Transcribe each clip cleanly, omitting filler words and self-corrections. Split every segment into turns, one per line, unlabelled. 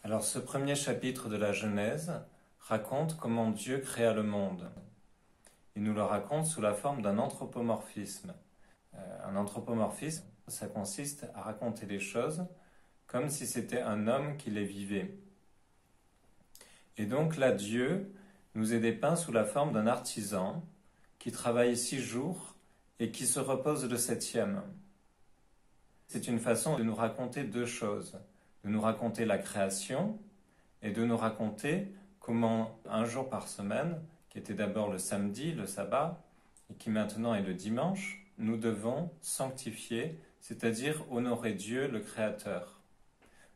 Alors ce premier chapitre de la Genèse raconte comment Dieu créa le monde. Il nous le raconte sous la forme d'un anthropomorphisme. Un anthropomorphisme, ça consiste à raconter les choses comme si c'était un homme qui les vivait. Et donc là, Dieu nous est dépeint sous la forme d'un artisan qui travaille 6 jours et qui se repose le 7e. C'est une façon de nous raconter deux choses, de nous raconter la création et de nous raconter comment un jour par semaine, qui était d'abord le samedi, le sabbat, et qui maintenant est le dimanche, nous devons sanctifier, c'est-à-dire honorer Dieu le Créateur.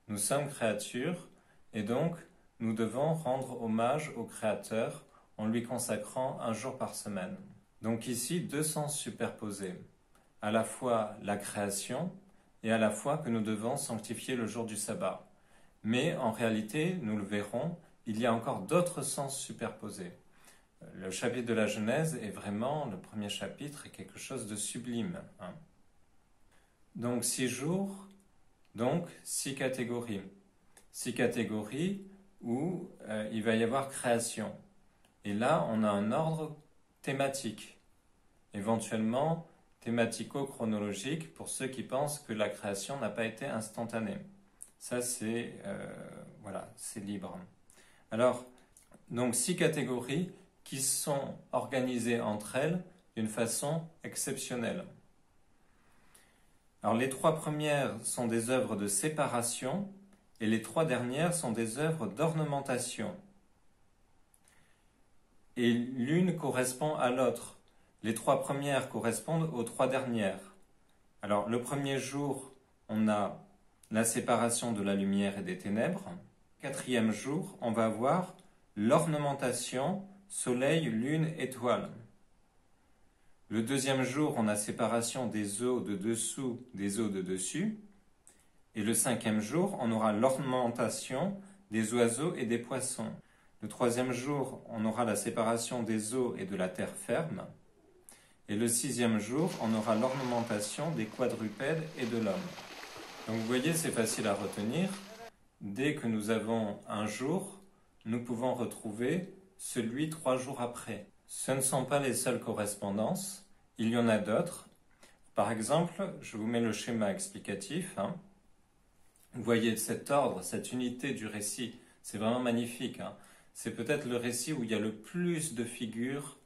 Nous sommes créatures et donc nous devons rendre hommage au Créateur en lui consacrant un jour par semaine. Donc ici, deux sens superposés, à la fois la création et à la fois que nous devons sanctifier le jour du sabbat. Mais en réalité, nous le verrons, il y a encore d'autres sens superposés. Le chapitre de la Genèse est vraiment, le premier chapitre, est quelque chose de sublime. Donc 6 jours, donc 6 catégories. 6 catégories où il va y avoir création. Et là, on a un ordre thématique, éventuellement thématico-chronologique pour ceux qui pensent que la création n'a pas été instantanée. Ça, c'est libre. Alors, donc 6 catégories qui sont organisées entre elles d'une façon exceptionnelle. Alors, les 3 premières sont des œuvres de séparation et les 3 dernières sont des œuvres d'ornementation. Et l'une correspond à l'autre. Les 3 premières correspondent aux 3 dernières. Alors, le premier jour, on a la séparation de la lumière et des ténèbres. 4e jour, on va avoir l'ornementation, soleil, lune, étoile. Le 2e jour, on a séparation des eaux de dessous, des eaux de dessus. Et le 5e jour, on aura l'ornementation des oiseaux et des poissons. Le 3e jour, on aura la séparation des eaux et de la terre ferme. Et le 6e jour, on aura l'ornementation des quadrupèdes et de l'homme. Donc vous voyez, c'est facile à retenir. Dès que nous avons un jour, nous pouvons retrouver celui 3 jours après. Ce ne sont pas les seules correspondances, il y en a d'autres. Par exemple, je vous mets le schéma explicatif. Vous voyez cet ordre, cette unité du récit, c'est vraiment magnifique. C'est peut-être le récit où il y a le plus de figures.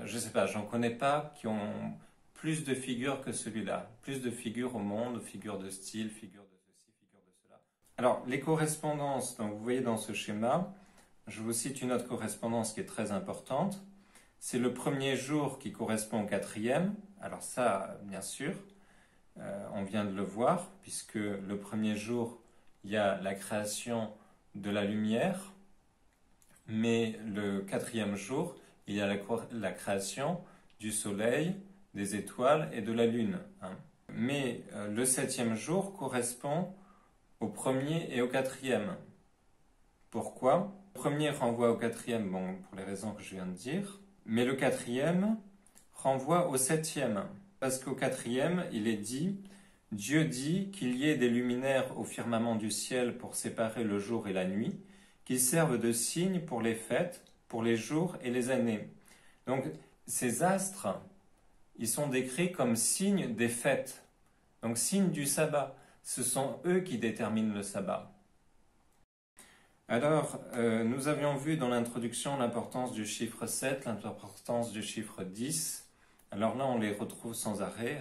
Je ne sais pas, j'en connais pas qui ont plus de figures que celui-là. Plus de figures au monde, figures de style, figures de ceci, figures de cela. Alors, les correspondances, donc vous voyez dans ce schéma, je vous cite une autre correspondance qui est très importante. C'est le premier jour qui correspond au 4e. Alors ça, bien sûr, on vient de le voir, puisque le premier jour, il y a la création de la lumière, mais le 4e jour, il y a la création du soleil, des étoiles et de la lune. Mais le 7e jour correspond au premier et au 4e. Pourquoi? Le premier renvoie au 4e, bon, pour les raisons que je viens de dire, mais le 4e renvoie au 7e. Parce qu'au 4e, il est dit, Dieu dit qu'il y ait des luminaires au firmament du ciel pour séparer le jour et la nuit, qu'ils servent de signes pour les fêtes, pour les jours et les années. Donc, ces astres, ils sont décrits comme signes des fêtes, donc signes du sabbat. Ce sont eux qui déterminent le sabbat. Alors, nous avions vu dans l'introduction l'importance du chiffre 7, l'importance du chiffre 10. Alors là, on les retrouve sans arrêt.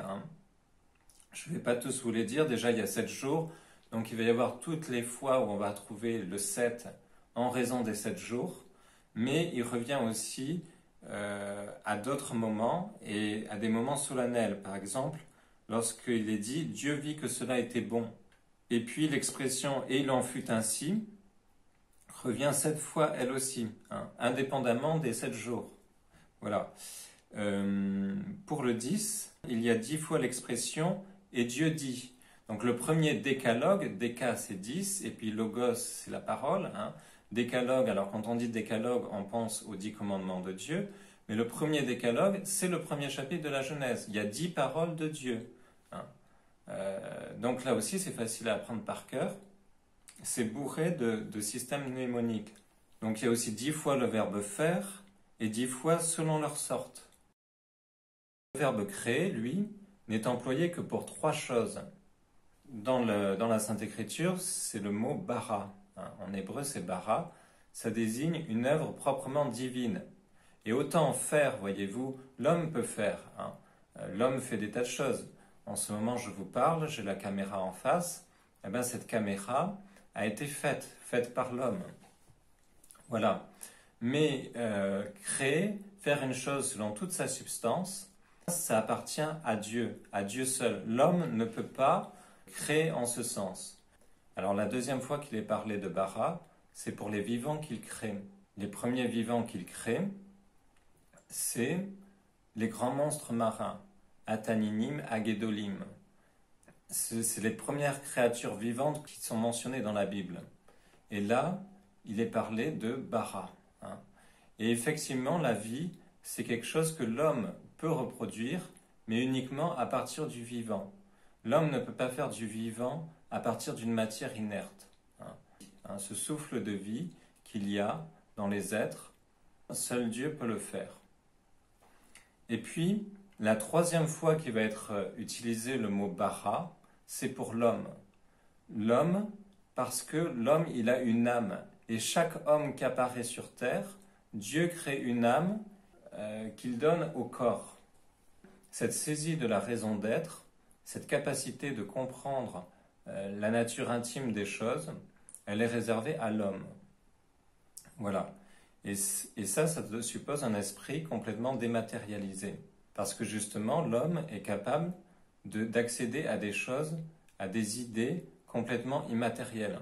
Je ne vais pas tous vous les dire. Déjà, il y a 7 jours. Donc, il va y avoir toutes les fois où on va trouver le 7 en raison des 7 jours. Mais il revient aussi à d'autres moments et à des moments solennels. Par exemple, lorsqu'il est dit « Dieu vit que cela était bon ». Et puis l'expression « et il en fut ainsi » revient 7 fois elle aussi, indépendamment des 7 jours. Voilà. Pour le 10, il y a 10 fois l'expression « et Dieu dit ». Donc le premier décalogue, déca c'est 10, et puis logos c'est la parole. Décalogue, alors quand on dit décalogue, on pense aux 10 commandements de Dieu, mais le premier décalogue, c'est le premier chapitre de la Genèse. Il y a 10 paroles de Dieu. Donc là aussi, c'est facile à apprendre par cœur. c'est bourré de systèmes mnémoniques. Donc il y a aussi 10 fois le verbe faire et 10 fois selon leur sorte. Le verbe créer, lui, n'est employé que pour 3 choses. Dans la Sainte Écriture, c'est le mot bara. En hébreu, c'est bara. Ça désigne une œuvre proprement divine. Et autant faire, voyez-vous, l'homme peut faire. L'homme fait des tas de choses. En ce moment, je vous parle, j'ai la caméra en face. Eh bien, cette caméra a été faite par l'homme. Voilà. Mais créer, faire une chose selon toute sa substance, ça appartient à Dieu seul. L'homme ne peut pas créer en ce sens. Alors la deuxième fois qu'il est parlé de bara, c'est pour les vivants qu'il crée. Les premiers vivants qu'il crée, c'est les grands monstres marins, Ataninim, Agedolim. C'est les premières créatures vivantes qui sont mentionnées dans la Bible. Et là, il est parlé de bara. Et effectivement, la vie, c'est quelque chose que l'homme peut reproduire, mais uniquement à partir du vivant. L'homme ne peut pas faire du vivant à partir d'une matière inerte. Ce souffle de vie qu'il y a dans les êtres, seul Dieu peut le faire. Et puis, la troisième fois qu'il va être utilisé le mot bara, c'est pour l'homme. L'homme, parce que l'homme, il a une âme. Et chaque homme qui apparaît sur terre, Dieu crée une âme qu'il donne au corps. Cette saisie de la raison d'être, cette capacité de comprendre la nature intime des choses, elle est réservée à l'homme. Voilà. Et ça suppose un esprit complètement dématérialisé. Parce que justement, l'homme est capable d'accéder à des choses, à des idées complètement immatérielles,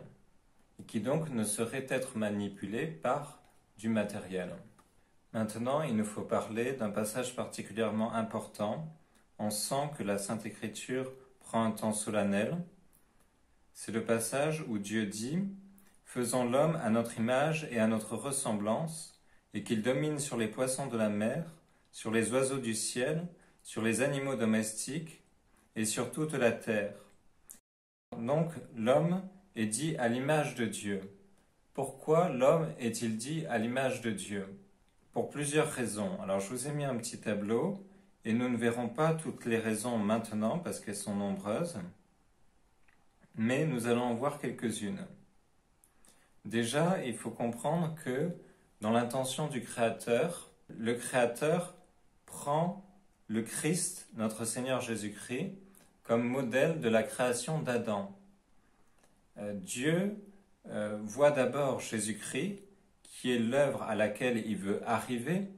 et qui donc ne sauraient être manipulées par du matériel. Maintenant, il nous faut parler d'un passage particulièrement important. On sent que la Sainte Écriture prend un temps solennel. C'est le passage où Dieu dit « Faisons l'homme à notre image et à notre ressemblance, et qu'il domine sur les poissons de la mer, sur les oiseaux du ciel, sur les animaux domestiques et sur toute la terre. » Donc, l'homme est dit à l'image de Dieu. Pourquoi l'homme est-il dit à l'image de Dieu? Pour plusieurs raisons. Alors, je vous ai mis un petit tableau, et nous ne verrons pas toutes les raisons maintenant, parce qu'elles sont nombreuses, mais nous allons en voir quelques-unes. Déjà, il faut comprendre que dans l'intention du Créateur, le Créateur prend le Christ, notre Seigneur Jésus-Christ, comme modèle de la création d'Adam. Dieu voit d'abord Jésus-Christ, qui est l'œuvre à laquelle il veut arriver,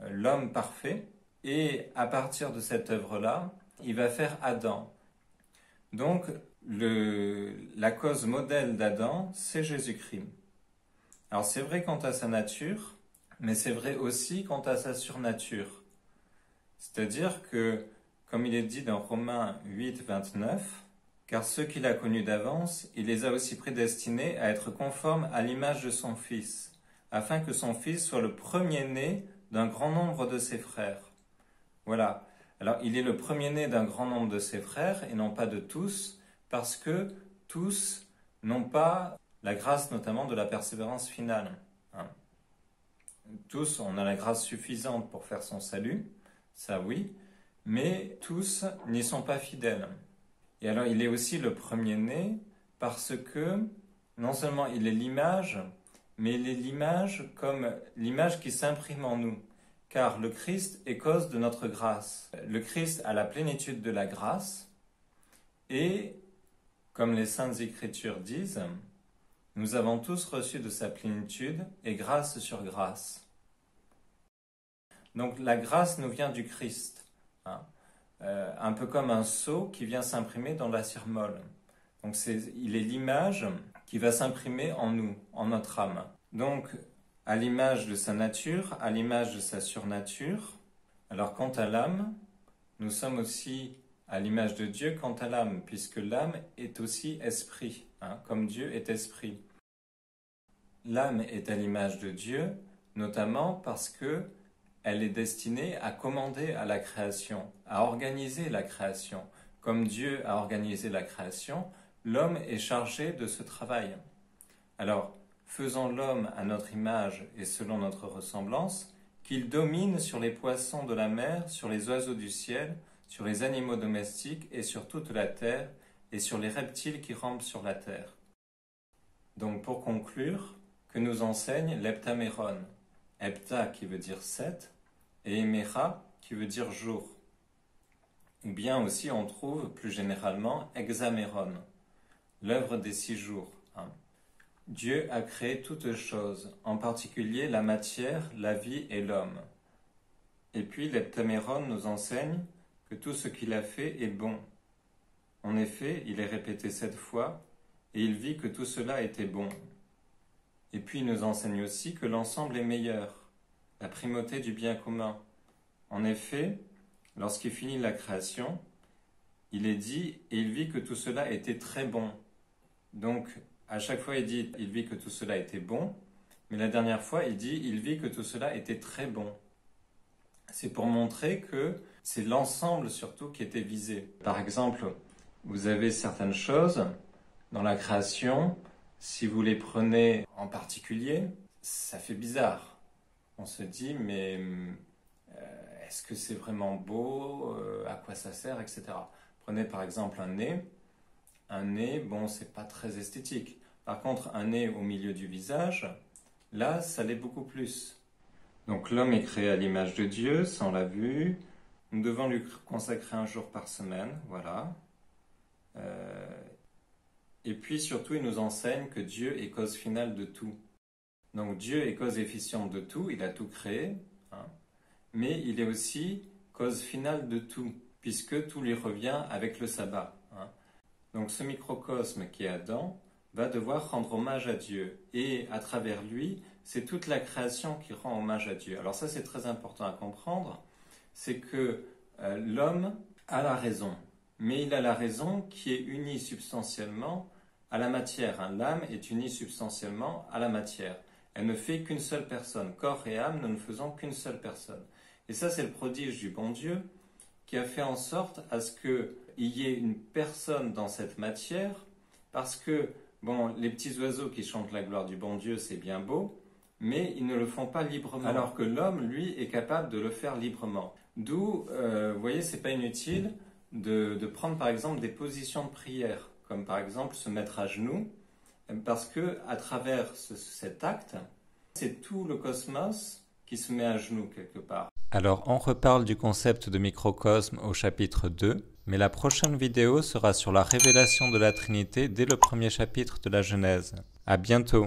l'homme parfait, et à partir de cette œuvre-là, il va faire Adam. Donc, la cause modèle d'Adam, c'est Jésus-Christ. Alors c'est vrai quant à sa nature, mais c'est vrai aussi quant à sa surnature. C'est-à-dire que, comme il est dit dans Romains 8, 29, « Car ceux qu'il a connus d'avance, il les a aussi prédestinés à être conformes à l'image de son Fils, afin que son Fils soit le premier-né d'un grand nombre de ses frères. » Voilà. Alors, il est le premier-né d'un grand nombre de ses frères, et non pas de tous, parce que tous n'ont pas la grâce notamment de la persévérance finale. Tous, on a la grâce suffisante pour faire son salut, ça oui, mais tous n'y sont pas fidèles. Et alors, il est aussi le premier-né parce que non seulement il est l'image, mais il est l'image comme l'image qui s'imprime en nous. Car le Christ est cause de notre grâce. Le Christ a la plénitude de la grâce et, comme les Saintes Écritures disent, nous avons tous reçu de sa plénitude et grâce sur grâce. Donc la grâce nous vient du Christ, un peu comme un sceau qui vient s'imprimer dans la cire molle. Donc il est l'image qui va s'imprimer en nous, en notre âme. Donc, à l'image de sa nature, à l'image de sa surnature. Alors quant à l'âme, nous sommes aussi à l'image de Dieu quant à l'âme, puisque l'âme est aussi esprit, comme Dieu est esprit. L'âme est à l'image de Dieu, notamment parce que elle est destinée à commander à la création, à organiser la création. Comme Dieu a organisé la création, l'homme est chargé de ce travail. Alors, faisons l'homme à notre image et selon notre ressemblance, qu'il domine sur les poissons de la mer, sur les oiseaux du ciel, sur les animaux domestiques et sur toute la terre, et sur les reptiles qui rampent sur la terre. Donc pour conclure, que nous enseigne l'heptaméron, hepta qui veut dire 7, et éméra qui veut dire jour. Ou bien aussi on trouve plus généralement hexaméron, l'œuvre des 6 jours. Dieu a créé toutes choses, en particulier la matière, la vie et l'homme. Et puis l'heptaméron nous enseigne que tout ce qu'il a fait est bon. En effet, il est répété 7 fois, et il vit que tout cela était bon. Et puis il nous enseigne aussi que l'ensemble est meilleur, la primauté du bien commun. En effet, lorsqu'il finit la création, il est dit « et il vit que tout cela était très bon ». Donc, à chaque fois il dit « il vit que tout cela était bon », mais la dernière fois il dit « il vit que tout cela était très bon ». C'est pour montrer que c'est l'ensemble surtout qui était visé. Par exemple, vous avez certaines choses dans la création, si vous les prenez en particulier, ça fait bizarre. On se dit, mais est-ce que c'est vraiment beau? À quoi ça sert, etc. Prenez par exemple un nez. Un nez, bon, c'est pas très esthétique. Par contre, un nez au milieu du visage, là, ça l'est beaucoup plus. Donc l'homme est créé à l'image de Dieu, ça on l'a vu. Nous devons lui consacrer un jour par semaine, voilà. Et puis surtout, il nous enseigne que Dieu est cause finale de tout. Donc Dieu est cause efficiente de tout, il a tout créé, mais il est aussi cause finale de tout, puisque tout lui revient avec le sabbat. Donc ce microcosme qui est Adam va devoir rendre hommage à Dieu, et à travers lui, c'est toute la création qui rend hommage à Dieu. Alors ça c'est très important à comprendre, c'est que l'homme a la raison, mais il a la raison qui est unie substantiellement à la matière. L'âme est unie substantiellement à la matière. Elle ne fait qu'une seule personne. Corps et âme, nous ne faisons qu'une seule personne. Et ça, c'est le prodige du bon Dieu qui a fait en sorte à ce qu'il y ait une personne dans cette matière, parce que, bon, les petits oiseaux qui chantent la gloire du bon Dieu, c'est bien beau, mais ils ne le font pas librement. Alors que l'homme, lui, est capable de le faire librement. D'où, vous voyez, c'est pas inutile de prendre par exemple des positions de prière, comme par exemple se mettre à genoux, parce que à travers cet acte, c'est tout le cosmos qui se met à genoux quelque part. Alors on reparle du concept de microcosme au chapitre 2, mais la prochaine vidéo sera sur la révélation de la Trinité dès le premier chapitre de la Genèse. À bientôt.